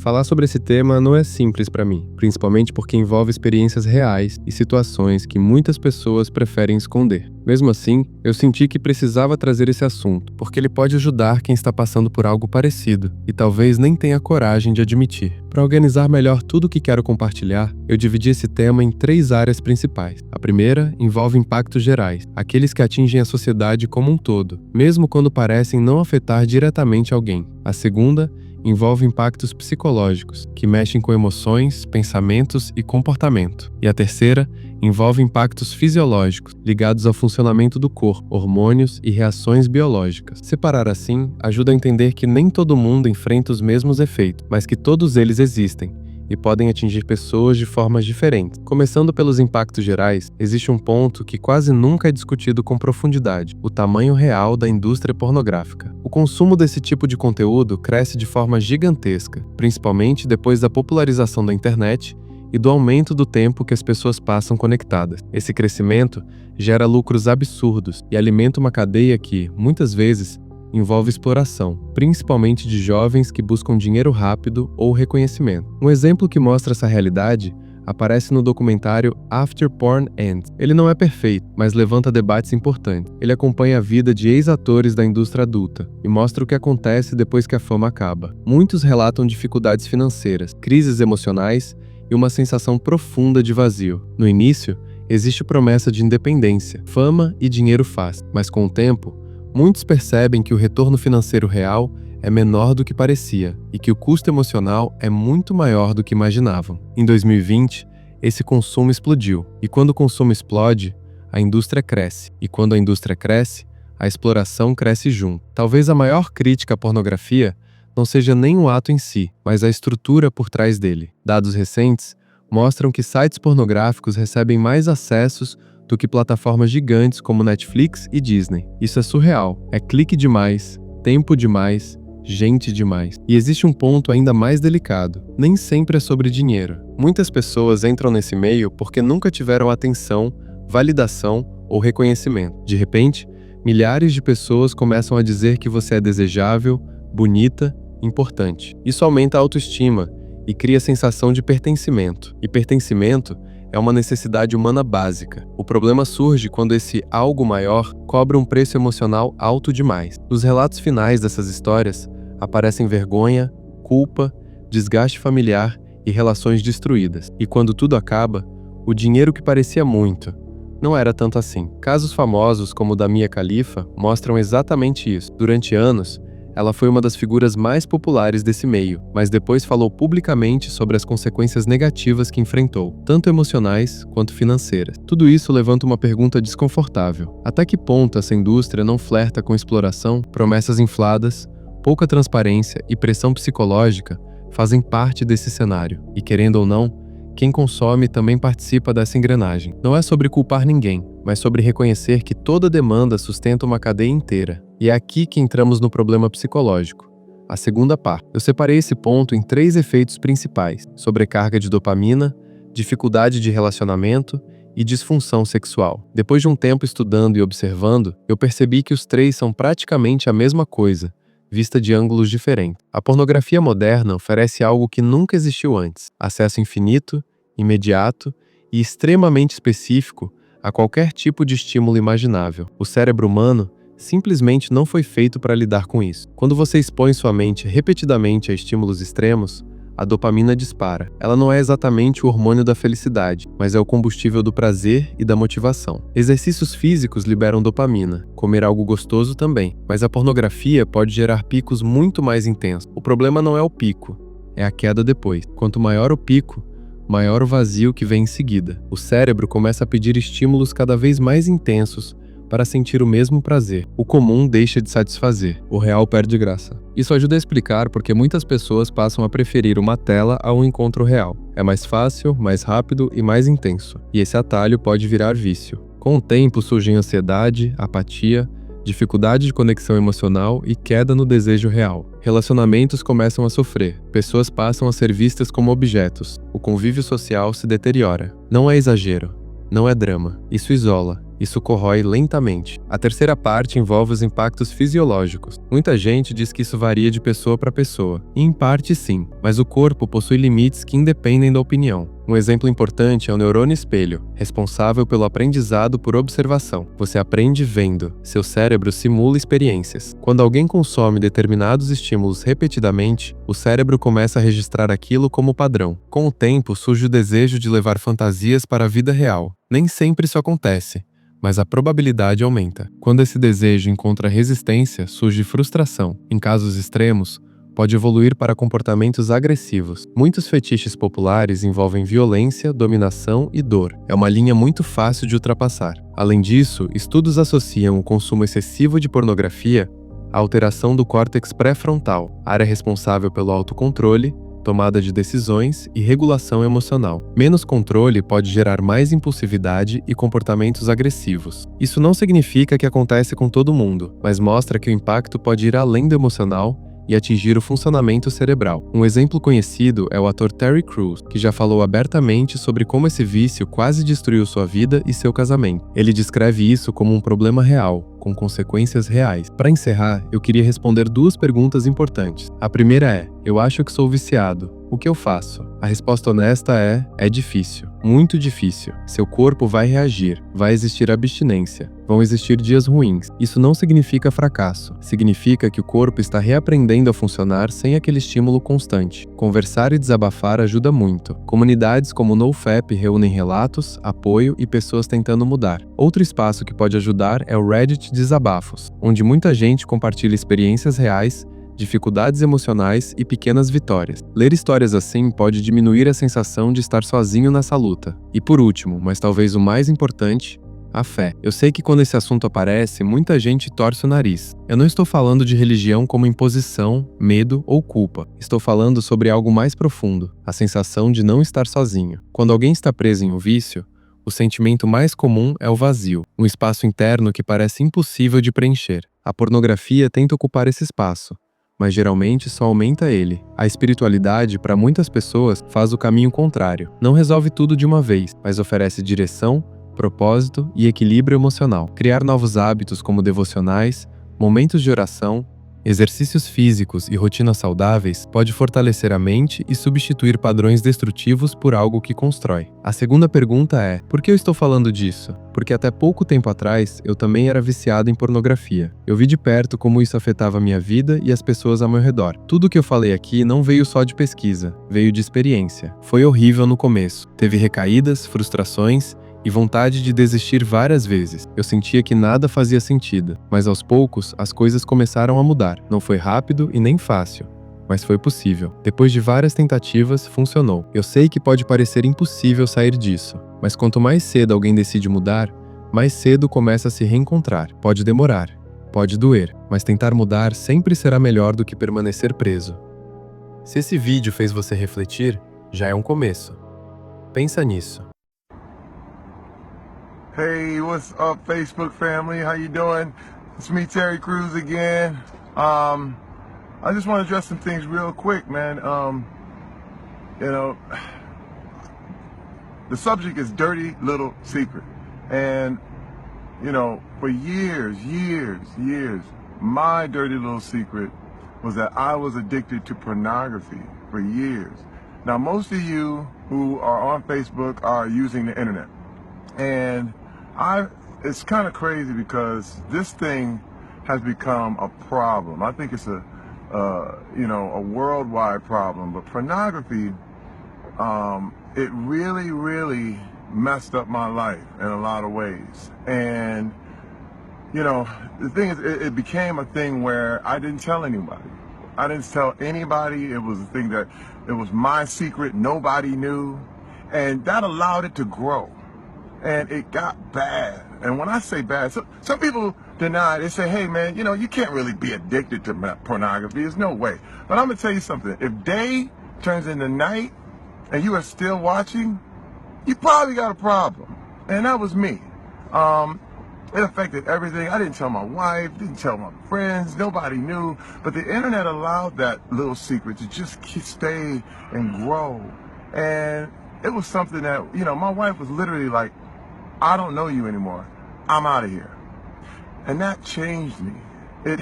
Falar sobre esse tema não é simples para mim, principalmente porque envolve experiências reais e situações que muitas pessoas preferem esconder. Mesmo assim, eu senti que precisava trazer esse assunto, porque ele pode ajudar quem está passando por algo parecido e talvez nem tenha coragem de admitir. Para organizar melhor tudo o que quero compartilhar, eu dividi esse tema em 3 áreas principais. A primeira envolve impactos gerais, aqueles que atingem a sociedade como um todo, mesmo quando parecem não afetar diretamente alguém. A segunda envolve impactos psicológicos, que mexem com emoções, pensamentos e comportamento. E a terceira envolve impactos fisiológicos, ligados ao funcionamento do corpo, hormônios e reações biológicas. Separar assim ajuda a entender que nem todo mundo enfrenta os mesmos efeitos, mas que todos eles existem e podem atingir pessoas de formas diferentes. Começando pelos impactos gerais, existe um ponto que quase nunca é discutido com profundidade: o tamanho real da indústria pornográfica. O consumo desse tipo de conteúdo cresce de forma gigantesca, principalmente depois da popularização da internet e do aumento do tempo que as pessoas passam conectadas. Esse crescimento gera lucros absurdos e alimenta uma cadeia que, muitas vezes, envolve exploração, principalmente de jovens que buscam dinheiro rápido ou reconhecimento. Um exemplo que mostra essa realidade aparece no documentário After Porn Ends. Ele não é perfeito, mas levanta debates importantes. Ele acompanha a vida de ex-atores da indústria adulta e mostra o que acontece depois que a fama acaba. Muitos relatam dificuldades financeiras, crises emocionais e uma sensação profunda de vazio. No início, existe promessa de independência, fama e dinheiro fácil, mas com o tempo, muitos percebem que o retorno financeiro real é menor do que parecia e que o custo emocional é muito maior do que imaginavam. Em 2020, esse consumo explodiu, e quando o consumo explode, a indústria cresce, e quando a indústria cresce, a exploração cresce junto. Talvez a maior crítica à pornografia não seja nem o ato em si, mas a estrutura por trás dele. Dados recentes mostram que sites pornográficos recebem mais acessos do que plataformas gigantes como Netflix e Disney. Isso é surreal. É clique demais, tempo demais, gente demais. E existe um ponto ainda mais delicado. Nem sempre é sobre dinheiro. Muitas pessoas entram nesse meio porque nunca tiveram atenção, validação ou reconhecimento. De repente, milhares de pessoas começam a dizer que você é desejável, bonita, importante. Isso aumenta a autoestima e cria a sensação de pertencimento. E pertencimento é uma necessidade humana básica. O problema surge quando esse algo maior cobra um preço emocional alto demais. Nos relatos finais dessas histórias, aparecem vergonha, culpa, desgaste familiar e relações destruídas. E quando tudo acaba, o dinheiro que parecia muito não era tanto assim. Casos famosos como o da Mia Khalifa mostram exatamente isso. Durante anos, ela foi uma das figuras mais populares desse meio, mas depois falou publicamente sobre as consequências negativas que enfrentou, tanto emocionais quanto financeiras. Tudo isso levanta uma pergunta desconfortável. Até que ponto essa indústria não flerta com exploração, promessas infladas, pouca transparência e pressão psicológica fazem parte desse cenário? E querendo ou não, quem consome também participa dessa engrenagem. Não é sobre culpar ninguém, mas sobre reconhecer que toda demanda sustenta uma cadeia inteira. E é aqui que entramos no problema psicológico, a segunda parte. Eu separei esse ponto em 3 efeitos principais: sobrecarga de dopamina, dificuldade de relacionamento e disfunção sexual. Depois de um tempo estudando e observando, eu percebi que os 3 são praticamente a mesma coisa, vista de ângulos diferentes. A pornografia moderna oferece algo que nunca existiu antes: acesso infinito, imediato e extremamente específico a qualquer tipo de estímulo imaginável. O cérebro humano simplesmente não foi feito para lidar com isso. Quando você expõe sua mente repetidamente a estímulos extremos, a dopamina dispara. Ela não é exatamente o hormônio da felicidade, mas é o combustível do prazer e da motivação. Exercícios físicos liberam dopamina, comer algo gostoso também, mas a pornografia pode gerar picos muito mais intensos. O problema não é o pico, é a queda depois. Quanto maior o pico, maior o vazio que vem em seguida. O cérebro começa a pedir estímulos cada vez mais intensos para sentir o mesmo prazer. O comum deixa de satisfazer, o real perde graça. Isso ajuda a explicar porque muitas pessoas passam a preferir uma tela a um encontro real. É mais fácil, mais rápido e mais intenso. E esse atalho pode virar vício. Com o tempo surgem ansiedade, apatia, dificuldade de conexão emocional e queda no desejo real. Relacionamentos começam a sofrer. Pessoas passam a ser vistas como objetos. O convívio social se deteriora. Não é exagero. Não é drama. Isso isola. Isso corrói lentamente. A terceira parte envolve os impactos fisiológicos. Muita gente diz que isso varia de pessoa para pessoa, e em parte sim, mas o corpo possui limites que independem da opinião. Um exemplo importante é o neurônio espelho, responsável pelo aprendizado por observação. Você aprende vendo, seu cérebro simula experiências. Quando alguém consome determinados estímulos repetidamente, o cérebro começa a registrar aquilo como padrão. Com o tempo, surge o desejo de levar fantasias para a vida real. Nem sempre isso acontece, mas a probabilidade aumenta. Quando esse desejo encontra resistência, surge frustração. Em casos extremos, pode evoluir para comportamentos agressivos. Muitos fetiches populares envolvem violência, dominação e dor. É uma linha muito fácil de ultrapassar. Além disso, estudos associam o consumo excessivo de pornografia à alteração do córtex pré-frontal, área responsável pelo autocontrole, tomada de decisões e regulação emocional. Menos controle pode gerar mais impulsividade e comportamentos agressivos. Isso não significa que acontece com todo mundo, mas mostra que o impacto pode ir além do emocional e atingir o funcionamento cerebral. Um exemplo conhecido é o ator Terry Crews, que já falou abertamente sobre como esse vício quase destruiu sua vida e seu casamento. Ele descreve isso como um problema real, com consequências reais. Para encerrar, eu queria responder duas perguntas importantes. A primeira é: eu acho que sou viciado. O que eu faço? A resposta honesta é difícil. Muito difícil. Seu corpo vai reagir. Vai existir abstinência. Vão existir dias ruins. Isso não significa fracasso. Significa que o corpo está reaprendendo a funcionar sem aquele estímulo constante. Conversar e desabafar ajuda muito. Comunidades como o NoFap reúnem relatos, apoio e pessoas tentando mudar. Outro espaço que pode ajudar é o Reddit Desabafos, onde muita gente compartilha experiências reais, dificuldades emocionais e pequenas vitórias. Ler histórias assim pode diminuir a sensação de estar sozinho nessa luta. E por último, mas talvez o mais importante, a fé. Eu sei que quando esse assunto aparece, muita gente torce o nariz. Eu não estou falando de religião como imposição, medo ou culpa. Estou falando sobre algo mais profundo, a sensação de não estar sozinho. Quando alguém está preso em um vício, o sentimento mais comum é o vazio, um espaço interno que parece impossível de preencher. A pornografia tenta ocupar esse espaço, mas geralmente só aumenta ele. A espiritualidade, para muitas pessoas, faz o caminho contrário. Não resolve tudo de uma vez, mas oferece direção, propósito e equilíbrio emocional. Criar novos hábitos como devocionais, momentos de oração, exercícios físicos e rotinas saudáveis pode fortalecer a mente e substituir padrões destrutivos por algo que constrói. A segunda pergunta é: por que eu estou falando disso? Porque até pouco tempo atrás, eu também era viciado em pornografia. Eu vi de perto como isso afetava a minha vida e as pessoas ao meu redor. Tudo que eu falei aqui não veio só de pesquisa, veio de experiência. Foi horrível no começo. Teve recaídas, frustrações e vontade de desistir várias vezes. Eu sentia que nada fazia sentido, mas aos poucos as coisas começaram a mudar. Não foi rápido e nem fácil, mas foi possível. Depois de várias tentativas, funcionou. Eu sei que pode parecer impossível sair disso, mas quanto mais cedo alguém decide mudar, mais cedo começa a se reencontrar. Pode demorar, pode doer, mas tentar mudar sempre será melhor do que permanecer preso. Se esse vídeo fez você refletir, já é um começo. Pensa nisso. Hey, what's up, Facebook family? How you doing? It's me, Terry Crews again. I just want to address some things real quick, man. The subject is dirty little secret, and for years, my dirty little secret was that I was addicted to pornography for years. Now, most of you who are on Facebook are using the internet, and it's kind of crazy because this thing has become a problem. I think it's a worldwide problem. But pornography, it really messed up my life in a lot of ways. And the thing is, it became a thing where I didn't tell anybody. I didn't tell anybody. It was a thing that it was my secret. Nobody knew, and that allowed it to grow. And it got bad. And when I say bad, some people deny. They say, hey, man, you can't really be addicted to pornography. There's no way. But I'm going to tell you something. If day turns into night and you are still watching, you probably got a problem. And that was me. It affected everything. I didn't tell my wife, didn't tell my friends. Nobody knew. But the internet allowed that little secret to just stay and grow. And it was something that, my wife was literally like, I don't know you anymore. I'm out of here. And that changed me. It